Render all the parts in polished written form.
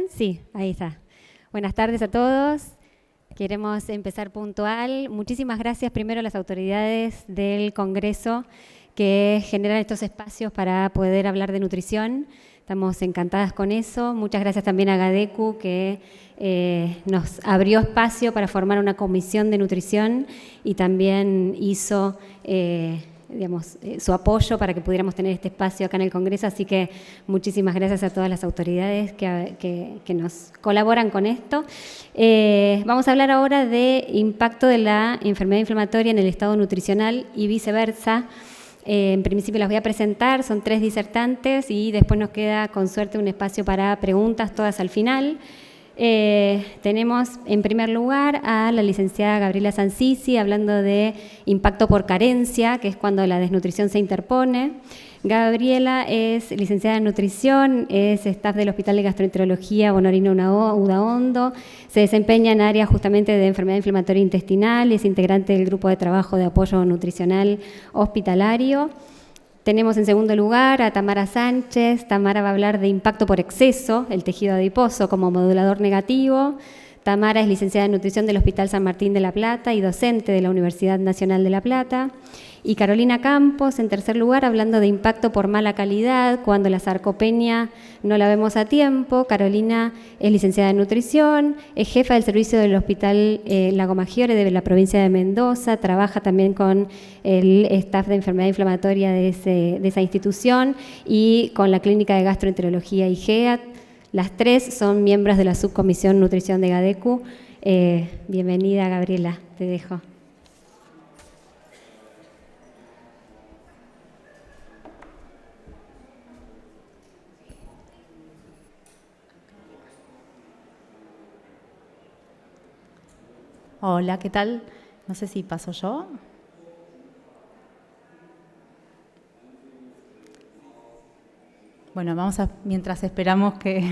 Sí, ahí está. Buenas tardes a todos. Queremos empezar puntual. Muchísimas gracias primero a las autoridades del Congreso que generan estos espacios para poder hablar de nutrición. Estamos encantadas con eso. Muchas gracias también a GADECU que nos abrió espacio para formar una comisión de nutrición y también hizo su apoyo para que pudiéramos tener este espacio acá en el Congreso, así que muchísimas gracias a todas las autoridades que nos colaboran con esto. Vamos a hablar ahora de impacto de la enfermedad inflamatoria en el estado nutricional y viceversa. En principio las voy a presentar, son 3 disertantes y después nos queda con suerte un espacio para preguntas, todas al final. Tenemos en primer lugar a la licenciada Gabriela Sancisi hablando de impacto por carencia, que es cuando la desnutrición se interpone. Gabriela es licenciada en nutrición, es staff del Hospital de Gastroenterología Bonorino Udaondo, se desempeña en áreas justamente de enfermedad inflamatoria intestinal y es integrante del grupo de trabajo de apoyo nutricional hospitalario. Tenemos en segundo lugar a Tamara Sánchez. Tamara va a hablar de impacto por exceso, el tejido adiposo como modulador negativo. Tamara es licenciada en nutrición del Hospital San Martín de La Plata y docente de la Universidad Nacional de La Plata. Y Carolina Campos, en tercer lugar, hablando de impacto por mala calidad, cuando la sarcopenia no la vemos a tiempo. Carolina es licenciada en nutrición, es jefa del servicio del Hospital Lago Maggiore de la provincia de Mendoza, trabaja también con el staff de enfermedad inflamatoria de esa institución y con la Clínica de Gastroenterología IGEAT. Las 3 son miembros de la subcomisión nutrición de GADECU. Bienvenida, Gabriela, te dejo. Hola, ¿qué tal? No sé si paso yo. Bueno, mientras esperamos que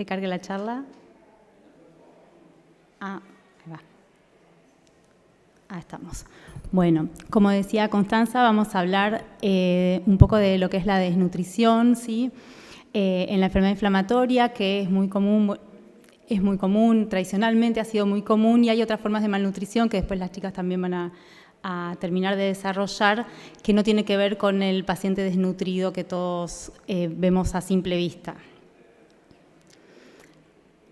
cargue la charla. Ahí va. Estamos. Bueno, como decía Constanza, vamos a hablar un poco de lo que es la desnutrición, ¿sí? En la enfermedad inflamatoria, que es muy común, tradicionalmente ha sido muy común y hay otras formas de malnutrición que después las chicas también van a terminar de desarrollar, que no tiene que ver con el paciente desnutrido que todos vemos a simple vista.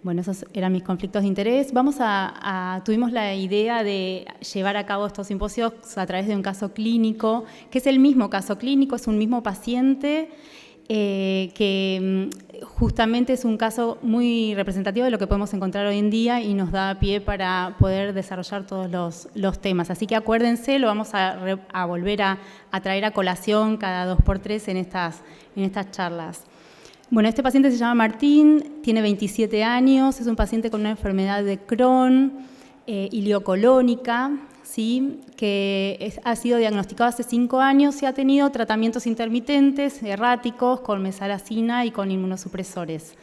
Bueno, esos eran mis conflictos de interés. Tuvimos la idea de llevar a cabo estos simposios a través de un caso clínico, que es el mismo caso clínico, es un mismo paciente, que justamente es un caso muy representativo de lo que podemos encontrar hoy en día y nos da pie para poder desarrollar todos los temas. Así que acuérdense, lo vamos a volver a traer a colación cada 2 por 3 en estas charlas. Bueno, este paciente se llama Martín, tiene 27 años, es un paciente con una enfermedad de Crohn, ileocolónica, ¿sí? Que ha sido diagnosticado hace 5 años y ha tenido tratamientos intermitentes, erráticos, con mesalazina y con inmunosupresores.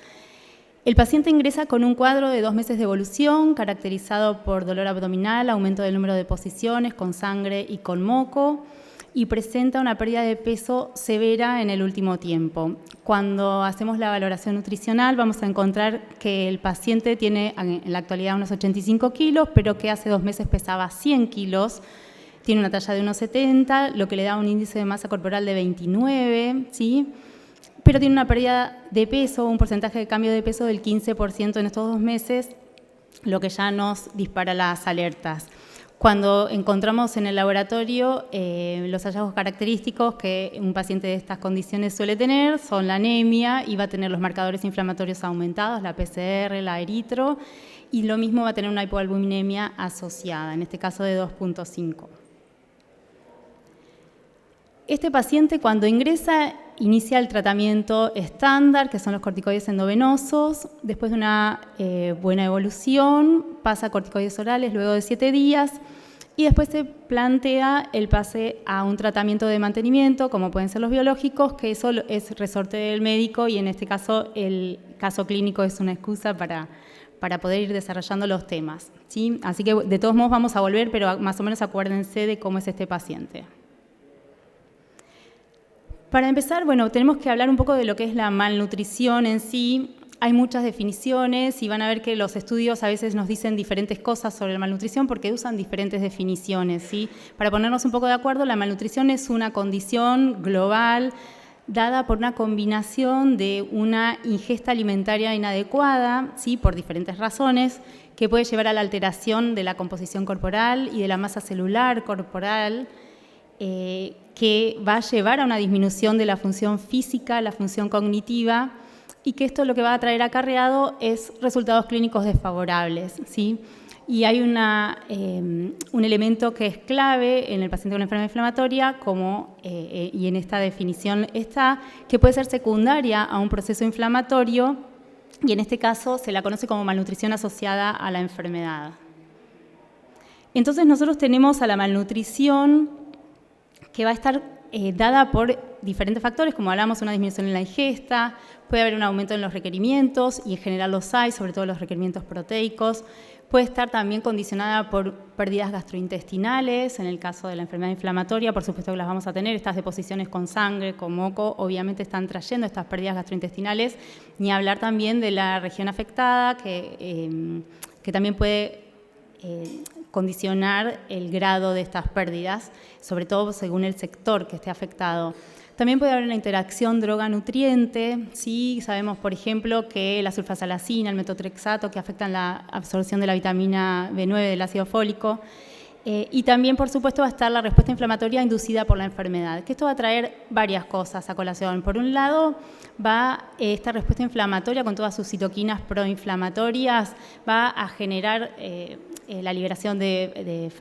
El paciente ingresa con un cuadro de 2 meses de evolución, caracterizado por dolor abdominal, aumento del número de posiciones, con sangre y con moco, y presenta una pérdida de peso severa en el último tiempo. Cuando hacemos la valoración nutricional vamos a encontrar que el paciente tiene en la actualidad unos 85 kilos, pero que hace 2 meses pesaba 100 kilos, tiene una talla de 1,70, lo que le da un índice de masa corporal de 29, ¿sí? Pero tiene una pérdida de peso, un porcentaje de cambio de peso del 15% en estos 2 meses, lo que ya nos dispara las alertas. Cuando encontramos en el laboratorio los hallazgos característicos que un paciente de estas condiciones suele tener son la anemia y va a tener los marcadores inflamatorios aumentados, la PCR, la eritro, y lo mismo va a tener una hipoalbuminemia asociada, en este caso de 2,5. Este paciente cuando ingresa inicia el tratamiento estándar, que son los corticoides endovenosos. Después de una buena evolución, pasa a corticoides orales luego de 7 días y después se plantea el pase a un tratamiento de mantenimiento, como pueden ser los biológicos, que eso es resorte del médico y en este caso el caso clínico es una excusa para poder ir desarrollando los temas, ¿sí? Así que de todos modos vamos a volver, pero más o menos acuérdense de cómo es este paciente. Para empezar, bueno, tenemos que hablar un poco de lo que es la malnutrición en sí. hay muchas definiciones y van a ver que los estudios a veces nos dicen diferentes cosas sobre la malnutrición porque usan diferentes definiciones, ¿sí? Para ponernos un poco de acuerdo, la malnutrición es una condición global dada por una combinación de una ingesta alimentaria inadecuada, ¿sí? Por diferentes razones, que puede llevar a la alteración de la composición corporal y de la masa celular corporal, que va a llevar a una disminución de la función física, la función cognitiva, y que esto lo que va a traer acarreado es resultados clínicos desfavorables, ¿sí? Y hay un elemento que es clave en el paciente con enfermedad inflamatoria, y en esta definición está, que puede ser secundaria a un proceso inflamatorio, y en este caso se la conoce como malnutrición asociada a la enfermedad. Entonces nosotros tenemos a la malnutrición que va a estar dada por diferentes factores, como hablamos, una disminución en la ingesta, puede haber un aumento en los requerimientos, y en general los hay, sobre todo los requerimientos proteicos, puede estar también condicionada por pérdidas gastrointestinales, en el caso de la enfermedad inflamatoria, por supuesto que las vamos a tener, estas deposiciones con sangre, con moco, obviamente están trayendo estas pérdidas gastrointestinales, ni hablar también de la región afectada, que también puede condicionar el grado de estas pérdidas, sobre todo según el sector que esté afectado. También puede haber una interacción droga-nutriente, ¿sí? Sabemos, por ejemplo, que la sulfasalacina, el metotrexato, que afectan la absorción de la vitamina B9 del ácido fólico, y también, por supuesto, va a estar la respuesta inflamatoria inducida por la enfermedad, que esto va a traer varias cosas a colación. Por un lado, va esta respuesta inflamatoria con todas sus citoquinas proinflamatorias, va a generar la liberación de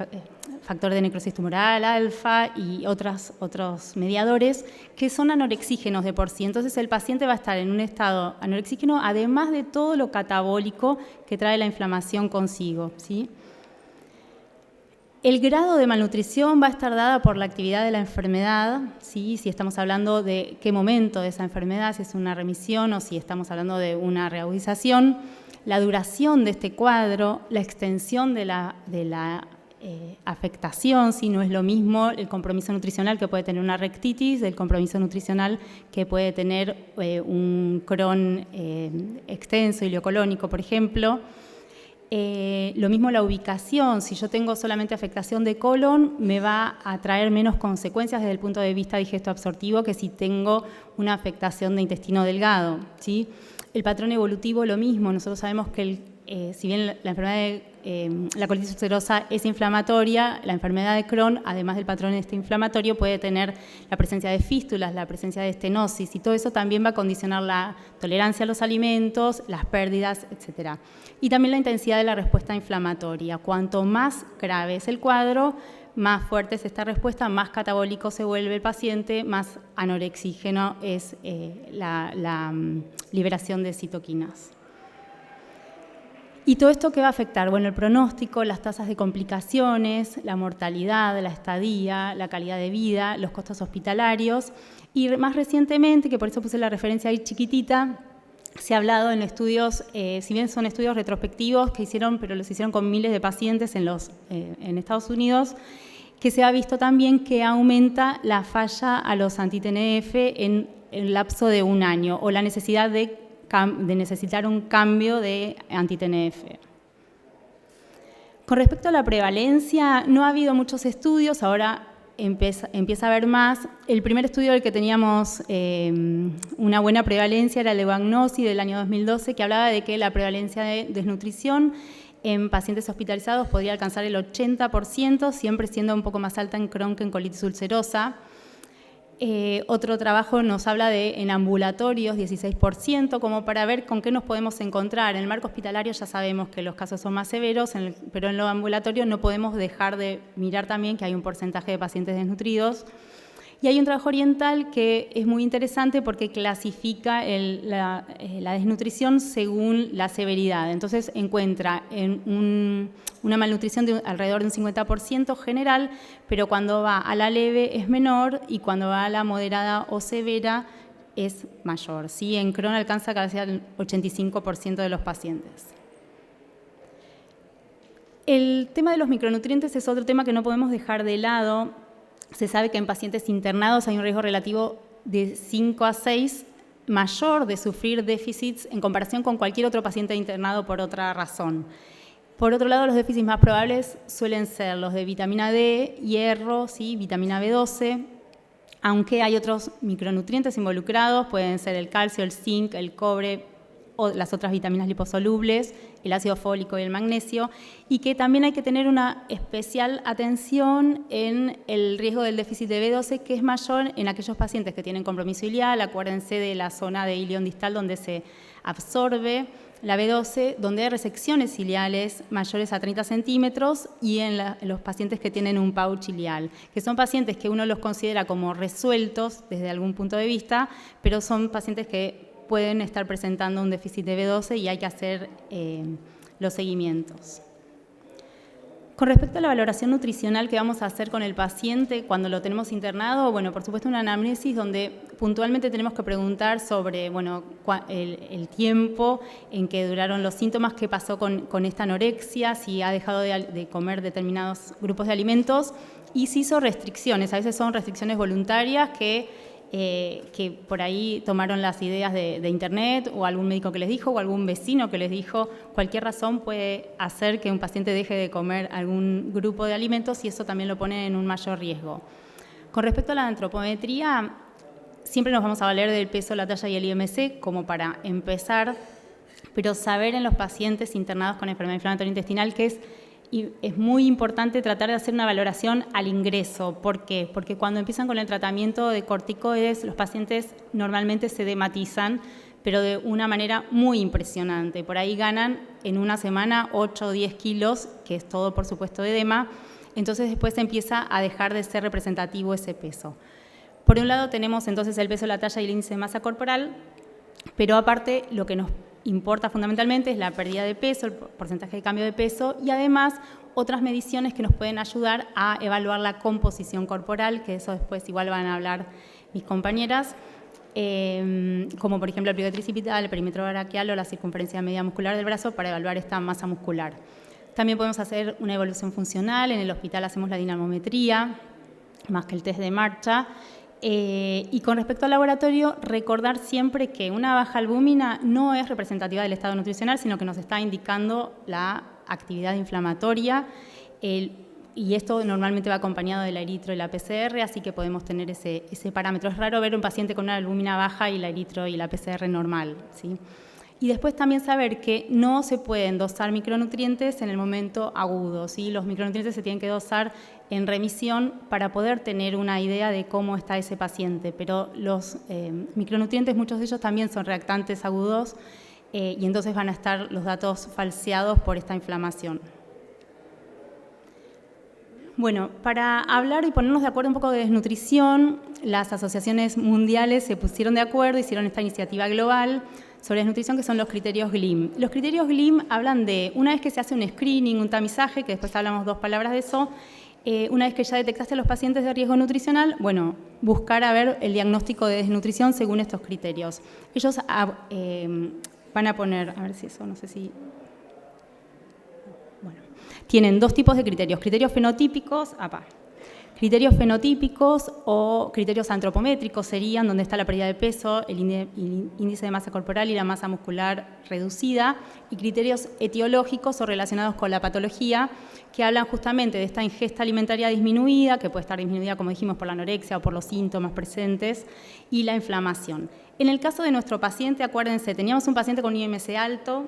factor de necrosis tumoral, alfa y otros mediadores que son anorexígenos de por sí. Entonces el paciente va a estar en un estado anorexígeno, además de todo lo catabólico que trae la inflamación consigo, ¿sí? El grado de malnutrición va a estar dada por la actividad de la enfermedad, ¿sí? Si estamos hablando de qué momento de esa enfermedad, si es una remisión o si estamos hablando de una reagudización, la duración de este cuadro, la extensión de la afectación, si no es lo mismo el compromiso nutricional que puede tener una rectitis, del compromiso nutricional que puede tener un Crohn extenso, ileocolónico, por ejemplo. Lo mismo la ubicación, si yo tengo solamente afectación de colon, me va a traer menos consecuencias desde el punto de vista digesto-absortivo que si tengo una afectación de intestino delgado, ¿sí? El patrón evolutivo, lo mismo. Nosotros sabemos que si bien la enfermedad de la colitis ulcerosa es inflamatoria, la enfermedad de Crohn, además del patrón inflamatorio, puede tener la presencia de fístulas, la presencia de estenosis, y todo eso también va a condicionar la tolerancia a los alimentos, las pérdidas, etc. Y también la intensidad de la respuesta inflamatoria. Cuanto más grave es el cuadro, más fuerte es esta respuesta, más catabólico se vuelve el paciente, más anorexígeno es la liberación de citoquinas. ¿Y todo esto qué va a afectar? Bueno, el pronóstico, las tasas de complicaciones, la mortalidad, la estadía, la calidad de vida, los costos hospitalarios. Y más recientemente, que por eso puse la referencia ahí chiquitita, se ha hablado en estudios, si bien son estudios retrospectivos que hicieron, pero los hicieron con miles de pacientes en Estados Unidos, que se ha visto también que aumenta la falla a los anti-TNF en el lapso de un año, o la necesidad de necesitar un cambio de anti-TNF. Con respecto a la prevalencia, no ha habido muchos estudios, ahora empieza a haber más. El primer estudio del que teníamos una buena prevalencia era el de Bagnosi del año 2012, que hablaba de que la prevalencia de desnutrición en pacientes hospitalizados podría alcanzar el 80%, siempre siendo un poco más alta en Crohn que en colitis ulcerosa. Otro trabajo nos habla de en ambulatorios 16%, como para ver con qué nos podemos encontrar. En el marco hospitalario ya sabemos que los casos son más severos, pero en lo ambulatorio no podemos dejar de mirar también que hay un porcentaje de pacientes desnutridos. Y hay un trabajo oriental que es muy interesante porque clasifica la desnutrición según la severidad. Entonces encuentra una malnutrición de alrededor de un 50% general, pero cuando va a la leve es menor y cuando va a la moderada o severa es mayor. ¿Sí? En Crohn alcanza casi el 85% de los pacientes. El tema de los micronutrientes es otro tema que no podemos dejar de lado. Se sabe que en pacientes internados hay un riesgo relativo de 5 a 6 mayor de sufrir déficits en comparación con cualquier otro paciente internado por otra razón. Por otro lado, los déficits más probables suelen ser los de vitamina D, hierro, ¿sí? Vitamina B12, aunque hay otros micronutrientes involucrados, pueden ser el calcio, el zinc, el cobre o las otras vitaminas liposolubles, el ácido fólico y el magnesio, y que también hay que tener una especial atención en el riesgo del déficit de B12, que es mayor en aquellos pacientes que tienen compromiso iliar. Acuérdense de la zona de ilion distal donde se absorbe la B12, donde hay resecciones iliales mayores a 30 centímetros y en los pacientes que tienen un pouch ilial, que son pacientes que uno los considera como resueltos desde algún punto de vista, pero son pacientes que pueden estar presentando un déficit de B12 y hay que hacer los seguimientos. Con respecto a la valoración nutricional que vamos a hacer con el paciente cuando lo tenemos internado, bueno, por supuesto una anamnesis donde puntualmente tenemos que preguntar sobre, bueno, el tiempo en que duraron los síntomas, qué pasó con esta anorexia, si ha dejado de comer determinados grupos de alimentos y si hizo restricciones. A veces son restricciones voluntarias que por ahí tomaron las ideas de internet o algún médico que les dijo o algún vecino que les dijo. Cualquier razón puede hacer que un paciente deje de comer algún grupo de alimentos y eso también lo pone en un mayor riesgo. Con respecto a la antropometría, siempre nos vamos a valer del peso, la talla y el IMC como para empezar, pero saber en los pacientes internados con enfermedad inflamatoria intestinal que es muy importante tratar de hacer una valoración al ingreso. ¿Por qué? Porque cuando empiezan con el tratamiento de corticoides, los pacientes normalmente se dematizan, pero de una manera muy impresionante. Por ahí ganan en una semana 8 o 10 kilos, que es todo, por supuesto, de edema. Entonces después empieza a dejar de ser representativo ese peso. Por un lado tenemos entonces el peso, la talla y el índice de masa corporal, pero aparte lo que nos importa fundamentalmente es la pérdida de peso, el porcentaje de cambio de peso y además otras mediciones que nos pueden ayudar a evaluar la composición corporal, que eso después igual van a hablar mis compañeras, como por ejemplo el pliegue tricipital, el perímetro braquial o la circunferencia media muscular del brazo para evaluar esta masa muscular. También podemos hacer una evaluación funcional, en el hospital hacemos la dinamometría, más que el test de marcha. Y con respecto al laboratorio, recordar siempre que una baja albúmina no es representativa del estado nutricional, sino que nos está indicando la actividad inflamatoria, y esto normalmente va acompañado de la eritro y la PCR, así que podemos tener ese parámetro. Es raro ver un paciente con una albúmina baja y la eritro y la PCR normal, ¿sí? Y después también saber que no se pueden dosar micronutrientes en el momento agudo, ¿sí? Los micronutrientes se tienen que dosar en remisión para poder tener una idea de cómo está ese paciente, pero los micronutrientes, muchos de ellos también son reactantes agudos y entonces van a estar los datos falseados por esta inflamación. Bueno, para hablar y ponernos de acuerdo un poco de desnutrición, las asociaciones mundiales se pusieron de acuerdo, hicieron esta iniciativa global sobre desnutrición, que son los criterios GLIM. Los criterios GLIM hablan de, una vez que se hace un screening, un tamizaje, que después hablamos 2 palabras de eso, una vez que ya detectaste a los pacientes de riesgo nutricional, bueno, buscar a ver el diagnóstico de desnutrición según estos criterios. Ellos van a poner, a ver si eso, no sé si... Bueno, tienen 2 tipos de criterios fenotípicos, criterios fenotípicos o criterios antropométricos serían donde está la pérdida de peso, el índice de masa corporal y la masa muscular reducida, y criterios etiológicos o relacionados con la patología, que hablan justamente de esta ingesta alimentaria disminuida, que puede estar disminuida, como dijimos, por la anorexia o por los síntomas presentes, y la inflamación. En el caso de nuestro paciente, acuérdense, teníamos un paciente con IMC alto,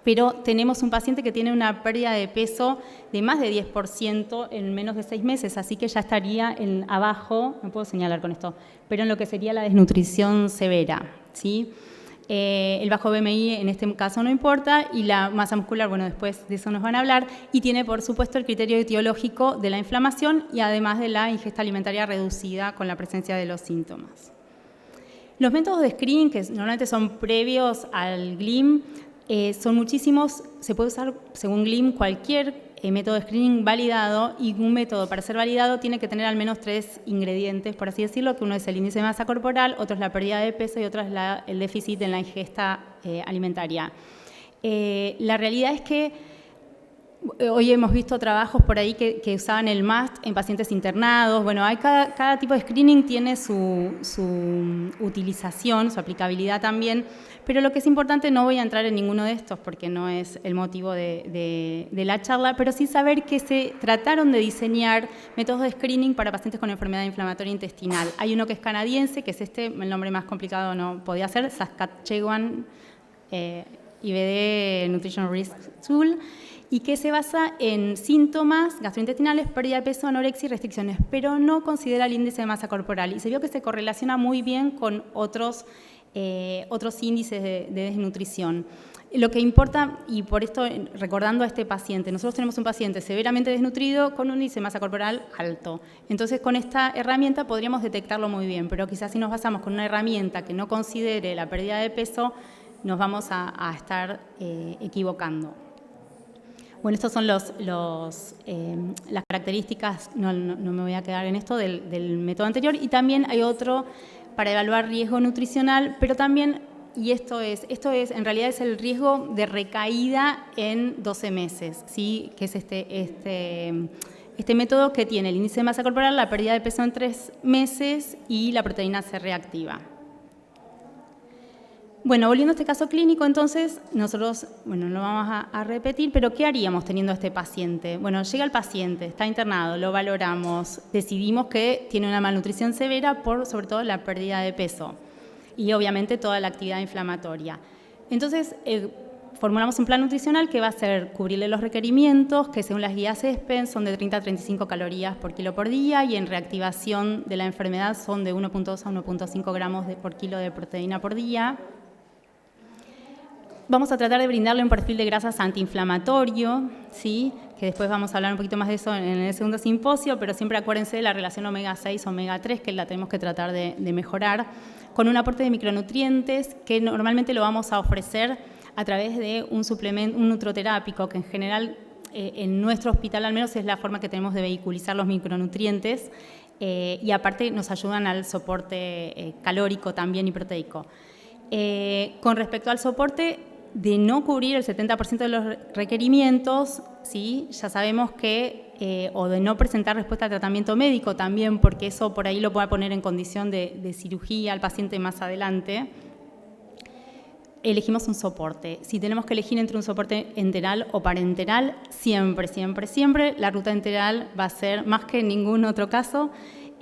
pero tenemos un paciente que tiene una pérdida de peso de más de 10% en menos de 6 meses, así que ya estaría abajo, no puedo señalar con esto, pero en lo que sería la desnutrición severa, ¿sí? El bajo BMI en este caso no importa, y la masa muscular, bueno, después de eso nos van a hablar, y tiene por supuesto el criterio etiológico de la inflamación y además de la ingesta alimentaria reducida con la presencia de los síntomas. Los métodos de screening, que normalmente son previos al GLIM, son muchísimos. Se puede usar, según GLIM, cualquier método de screening validado, y un método para ser validado tiene que tener al menos 3 ingredientes, por así decirlo, que uno es el índice de masa corporal, otro es la pérdida de peso y otro es el déficit en la ingesta alimentaria. La realidad es que Hoy hemos visto trabajos por ahí que usaban el MAST en pacientes internados. Bueno, hay cada tipo de screening tiene su utilización, su aplicabilidad también, pero lo que es importante, no voy a entrar en ninguno de estos porque no es el motivo de la charla, pero sí saber que se trataron de diseñar métodos de screening para pacientes con enfermedad inflamatoria intestinal. Hay uno que es canadiense, que es el nombre más complicado no podía ser, Saskatchewan IBD Nutrition Risk Tool, y que se basa en síntomas gastrointestinales, pérdida de peso, anorexia y restricciones, pero no considera el índice de masa corporal. Y se vio que se correlaciona muy bien con otros índices de desnutrición. Lo que importa, y por esto recordando a este paciente, nosotros tenemos un paciente severamente desnutrido con un índice de masa corporal alto. Entonces, con esta herramienta podríamos detectarlo muy bien, pero quizás si nos basamos con una herramienta que no considere la pérdida de peso, nos vamos a estar equivocando. Bueno, estas son las características, no me voy a quedar en esto, del método anterior. Y también hay otro para evaluar riesgo nutricional, pero también, y esto es en realidad es el riesgo de recaída en 12 meses, ¿sí? Que es este método que tiene el índice de masa corporal, la pérdida de peso en 3 meses y la proteína C reactiva. Bueno, volviendo a este caso clínico, entonces, nosotros, bueno, no vamos a repetir, pero ¿qué haríamos teniendo a este paciente? Bueno, llega el paciente, está internado, lo valoramos, decidimos que tiene una malnutrición severa por, sobre todo, la pérdida de peso y, obviamente, toda la actividad inflamatoria. Entonces, formulamos un plan nutricional que va a ser cubrirle los requerimientos, que según las guías ESPEN son de 30 a 35 calorías por kilo por día y en reactivación de la enfermedad son de 1.2 a 1.5 gramos por kilo de proteína por día. Vamos a tratar de brindarle un perfil de grasas antiinflamatorio, ¿sí? Que después vamos a hablar un poquito más de eso en el segundo simposio, pero siempre acuérdense de la relación omega-6, omega-3, que la tenemos que tratar de mejorar, con un aporte de micronutrientes que normalmente lo vamos a ofrecer a través de un suplemento, un nutroterápico, que en general en nuestro hospital al menos es la forma que tenemos de vehiculizar los micronutrientes y aparte nos ayudan al soporte calórico también y proteico. Con respecto al soporte, de no cubrir el 70% de los requerimientos, ¿sí? Ya sabemos que, o de no presentar respuesta al tratamiento médico también, porque eso por ahí lo puede poner en condición de cirugía al paciente más adelante, elegimos un soporte. Si tenemos que elegir entre un soporte enteral o parenteral, siempre, siempre, siempre la ruta enteral va a ser, más que en ningún otro caso,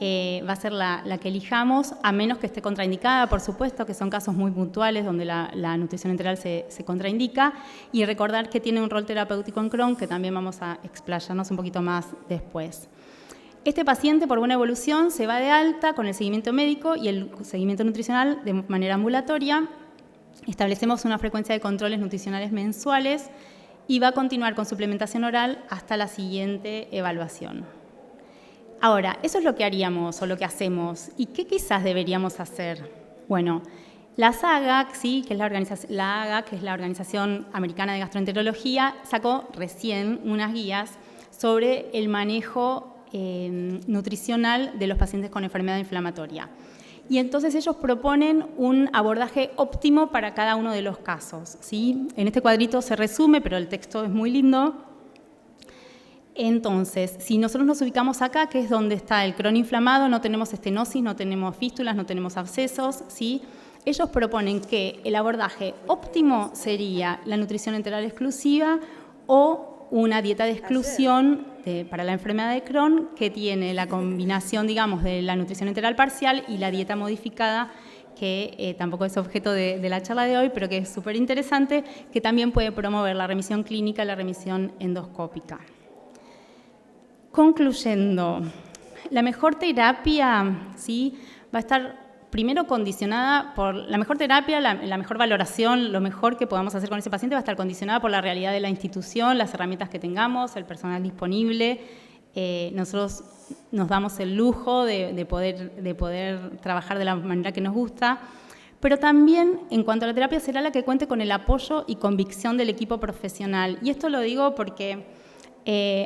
va a ser la que elijamos, a menos que esté contraindicada, por supuesto, que son casos muy puntuales donde la nutrición enteral se contraindica, y recordar que tiene un rol terapéutico en Crohn, que también vamos a explayarnos un poquito más después. Este paciente, por buena evolución, se va de alta con el seguimiento médico y el seguimiento nutricional de manera ambulatoria. Establecemos una frecuencia de controles nutricionales mensuales y va a continuar con suplementación oral hasta la siguiente evaluación. Ahora, eso es lo que haríamos o lo que hacemos. ¿Y qué quizás deberíamos hacer? Bueno, la AGAC, ¿sí? que es la AGAC, que es la Organización Americana de Gastroenterología, sacó recién unas guías sobre el manejo nutricional de los pacientes con enfermedad inflamatoria. Y entonces ellos proponen un abordaje óptimo para cada uno de los casos, ¿sí? En este cuadrito se resume, pero el texto es muy lindo. Entonces, si nosotros nos ubicamos acá, que es donde está el Crohn inflamado, no tenemos estenosis, no tenemos fístulas, no tenemos abscesos, ¿sí? Ellos proponen que el abordaje óptimo sería la nutrición enteral exclusiva o una dieta de exclusión para la enfermedad de Crohn, que tiene la combinación, digamos, de la nutrición enteral parcial y la dieta modificada, que tampoco es objeto de la charla de hoy, pero que es súper interesante, que también puede promover la remisión clínica y la remisión endoscópica. Concluyendo, la mejor terapia, ¿sí? Va a estar primero condicionada por la mejor terapia, la mejor valoración, lo mejor que podamos hacer con ese paciente va a estar condicionada por la realidad de la institución, las herramientas que tengamos, el personal disponible. Nosotros nos damos el lujo de poder trabajar de la manera que nos gusta, pero también en cuanto a la terapia será la que cuente con el apoyo y convicción del equipo profesional. Y esto lo digo porque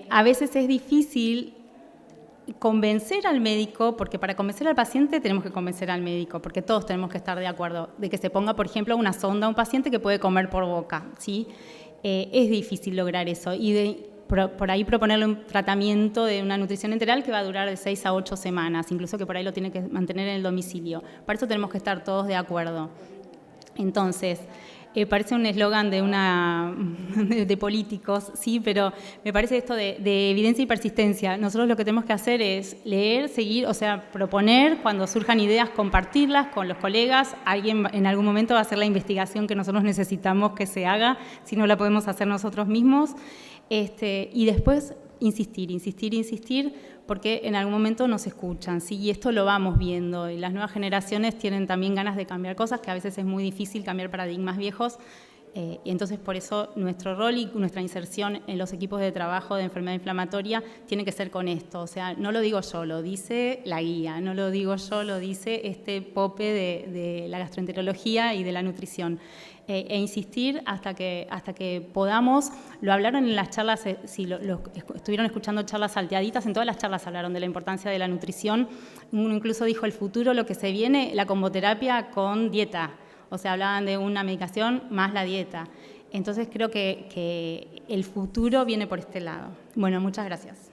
a veces es difícil convencer al médico, porque para convencer al paciente tenemos que convencer al médico, porque todos tenemos que estar de acuerdo de que se ponga, por ejemplo, una sonda a un paciente que puede comer por boca, ¿sí? Es difícil lograr eso y por ahí proponerle un tratamiento de una nutrición enteral que va a durar de 6 a 8 semanas, incluso que por ahí lo tiene que mantener en el domicilio. Para eso tenemos que estar todos de acuerdo. Entonces, parece un eslogan de políticos, sí, pero me parece esto de evidencia y persistencia. Nosotros lo que tenemos que hacer es leer, seguir, o sea, proponer, cuando surjan ideas, compartirlas con los colegas. Alguien en algún momento va a hacer la investigación que nosotros necesitamos que se haga, si no la podemos hacer nosotros mismos. Y después insistir, porque en algún momento nos escuchan, ¿sí? Y esto lo vamos viendo, y las nuevas generaciones tienen también ganas de cambiar cosas, que a veces es muy difícil cambiar paradigmas viejos, y entonces por eso nuestro rol y nuestra inserción en los equipos de trabajo de enfermedad inflamatoria tiene que ser con esto. O sea, no lo digo yo, lo dice la guía, no lo digo yo, lo dice este POPE de la gastroenterología y de la nutrición. E insistir hasta que podamos. Lo hablaron en las charlas, si estuvieron escuchando charlas salteaditas, en todas las charlas hablaron de la importancia de la nutrición. Uno incluso dijo el futuro, lo que se viene, la comboterapia con dieta. O sea, hablaban de una medicación más la dieta. Entonces creo que el futuro viene por este lado. Bueno, muchas gracias.